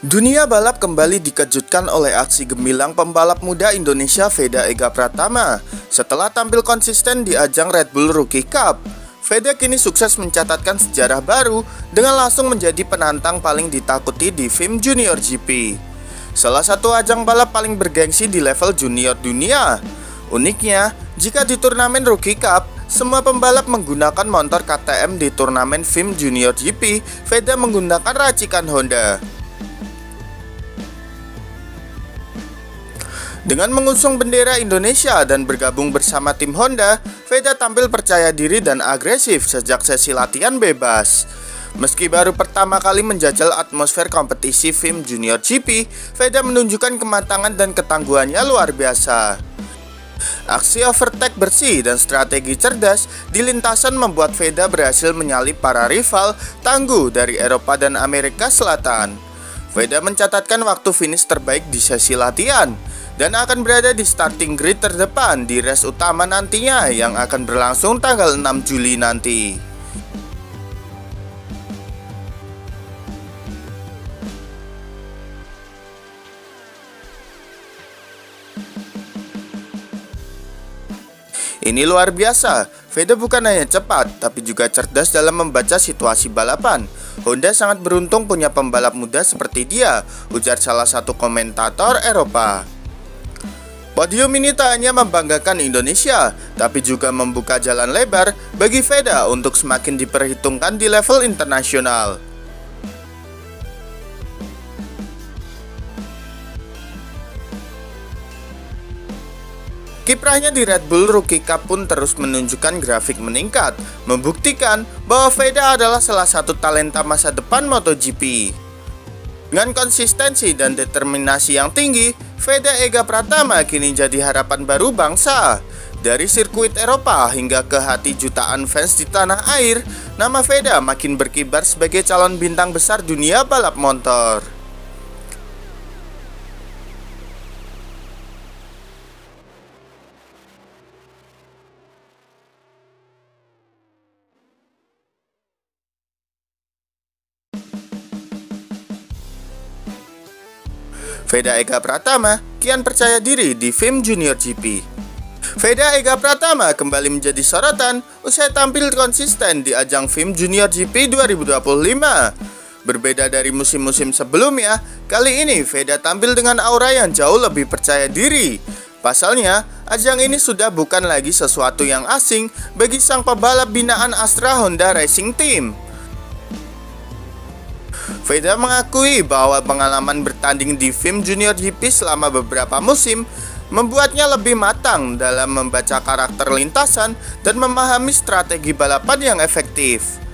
Dunia balap kembali dikejutkan oleh aksi gemilang pembalap muda Indonesia Veda Ega Pratama. Setelah tampil konsisten di ajang Red Bull Rookie Cup, Veda kini sukses mencatatkan sejarah baru dengan langsung menjadi penantang paling ditakuti di FIM Junior GP. Salah satu ajang balap paling bergengsi di level junior dunia. Uniknya, jika di turnamen Rookie Cup, semua pembalap menggunakan motor KTM. Di turnamen FIM Junior GP, Veda menggunakan racikan Honda. Dengan mengusung bendera Indonesia dan bergabung bersama tim Honda, Veda tampil percaya diri dan agresif sejak sesi latihan bebas. Meski baru pertama kali menjajal atmosfer kompetisi FIM Junior GP, Veda menunjukkan kematangan dan ketangguhannya luar biasa. Aksi overtake bersih dan strategi cerdas di lintasan membuat Veda berhasil menyalip para rival tangguh dari Eropa dan Amerika Selatan. Veda mencatatkan waktu finish terbaik di sesi latihan dan akan berada di starting grid terdepan di race utama nantinya yang akan berlangsung tanggal 6 Juli nanti. Ini luar biasa, Veda bukan hanya cepat, tapi juga cerdas dalam membaca situasi balapan. Honda sangat beruntung punya pembalap muda seperti dia, ujar salah satu komentator Eropa. Podium ini tak hanya membanggakan Indonesia, tapi juga membuka jalan lebar bagi Veda untuk semakin diperhitungkan di level internasional. Kiprahnya di Red Bull Rookie Cup pun terus menunjukkan grafik meningkat, membuktikan bahwa Veda adalah salah satu talenta masa depan MotoGP. Dengan konsistensi dan determinasi yang tinggi, Veda Ega Pratama kini jadi harapan baru bangsa. Dari sirkuit Eropa hingga ke hati jutaan fans di tanah air, nama Veda makin berkibar sebagai calon bintang besar dunia balap motor. Veda Ega Pratama kian percaya diri di FIM Junior GP. Veda Ega Pratama kembali menjadi sorotan usai tampil konsisten di ajang FIM Junior GP 2025. Berbeda dari musim-musim sebelumnya, kali ini Veda tampil dengan aura yang jauh lebih percaya diri. Pasalnya, ajang ini sudah bukan lagi sesuatu yang asing bagi sang pebalap binaan Astra Honda Racing Team. Veda mengakui bahwa pengalaman bertanding di FIM Junior GP selama beberapa musim membuatnya lebih matang dalam membaca karakter lintasan dan memahami strategi balapan yang efektif.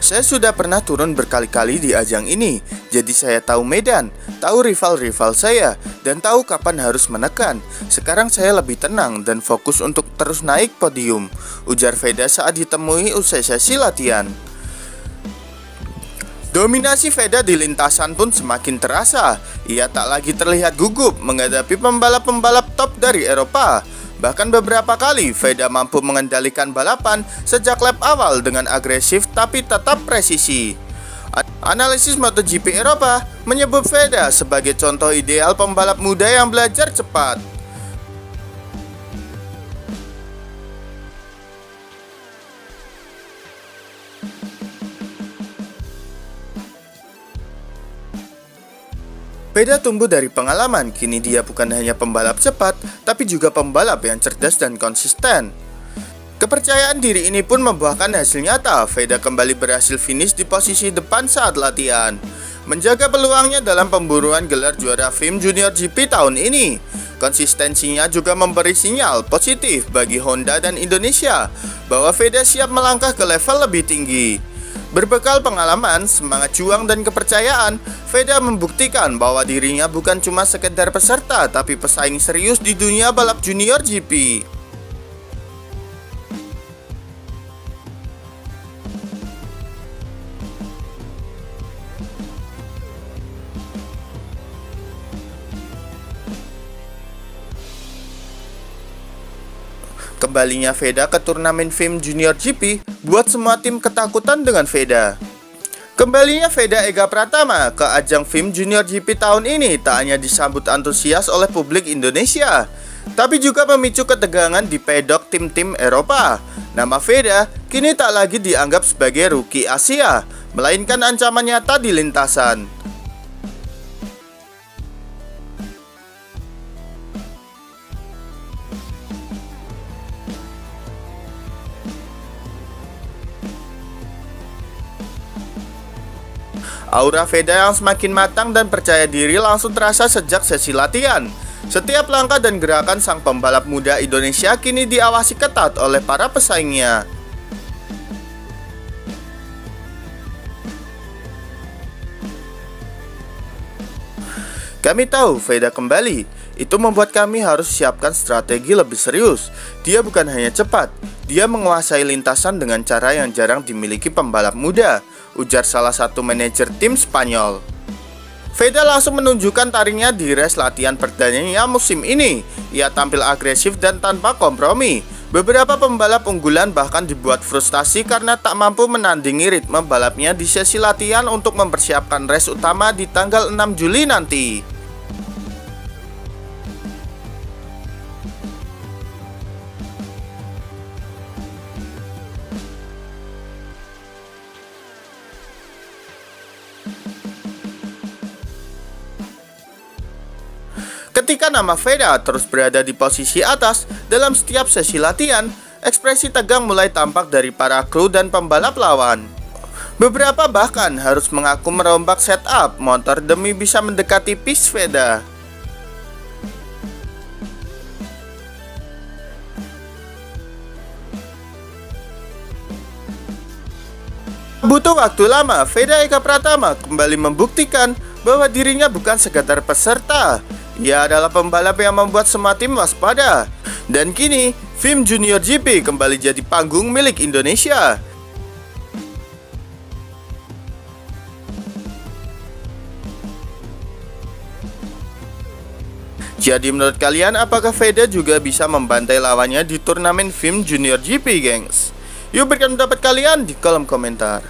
Saya sudah pernah turun berkali-kali di ajang ini, jadi saya tahu medan, tahu rival-rival saya, dan tahu kapan harus menekan. Sekarang saya lebih tenang dan fokus untuk terus naik podium, ujar Veda saat ditemui usai sesi latihan. Dominasi Veda di lintasan pun semakin terasa. Ia tak lagi terlihat gugup menghadapi pembalap-pembalap top dari Eropa. Bahkan beberapa kali Veda mampu mengendalikan balapan sejak lap awal dengan agresif tapi tetap presisi. Analisis MotoGP Eropa menyebut Veda sebagai contoh ideal pembalap muda yang belajar cepat. Veda tumbuh dari pengalaman, kini dia bukan hanya pembalap cepat, tapi juga pembalap yang cerdas dan konsisten. Kepercayaan diri ini pun membuahkan hasil nyata. Veda kembali berhasil finish di posisi depan saat latihan, menjaga peluangnya dalam pemburuan gelar juara FIM Junior GP tahun ini. Konsistensinya juga memberi sinyal positif bagi Honda dan Indonesia bahwa Veda siap melangkah ke level lebih tinggi. Berbekal pengalaman, semangat juang, dan kepercayaan, Veda membuktikan bahwa dirinya bukan cuma sekedar peserta, tapi pesaing serius di dunia balap junior GP. kembalinya Veda ke turnamen FIM Junior GP buat semua tim ketakutan dengan Veda. Kembalinya Veda Ega Pratama ke ajang FIM Junior GP tahun ini tak hanya disambut antusias oleh publik Indonesia, tapi juga memicu ketegangan di pedok tim-tim Eropa. Nama Veda kini tak lagi dianggap sebagai rookie Asia, melainkan ancaman nyata di lintasan. Aura Veda yang semakin matang dan percaya diri langsung terasa sejak sesi latihan. Setiap langkah dan gerakan sang pembalap muda Indonesia kini diawasi ketat oleh para pesaingnya. Kami tahu Veda kembali, itu membuat kami harus siapkan strategi lebih serius. Dia bukan hanya cepat, dia menguasai lintasan dengan cara yang jarang dimiliki pembalap muda, ujar salah satu manajer tim Spanyol. Veda langsung menunjukkan taringnya di race latihan perdananya musim ini. Ia tampil agresif dan tanpa kompromi. Beberapa pembalap unggulan bahkan dibuat frustasi karena tak mampu menandingi ritme balapnya di sesi latihan untuk mempersiapkan race utama di tanggal 6 Juli nanti. Ketika nama Veda terus berada di posisi atas dalam setiap sesi latihan, ekspresi tegang mulai tampak dari para kru dan pembalap lawan. Beberapa bahkan harus mengaku merombak setup motor demi bisa mendekati pace Veda. Butuh waktu lama, Veda Ega Pratama kembali membuktikan bahwa dirinya bukan sekadar peserta. Ia adalah pembalap yang membuat semua tim waspada. Dan kini, FIM Junior GP kembali jadi panggung milik Indonesia. Jadi menurut kalian, apakah Veda juga bisa membantai lawannya di turnamen FIM Junior GP, gengs? Yuk berikan pendapat kalian di kolom komentar.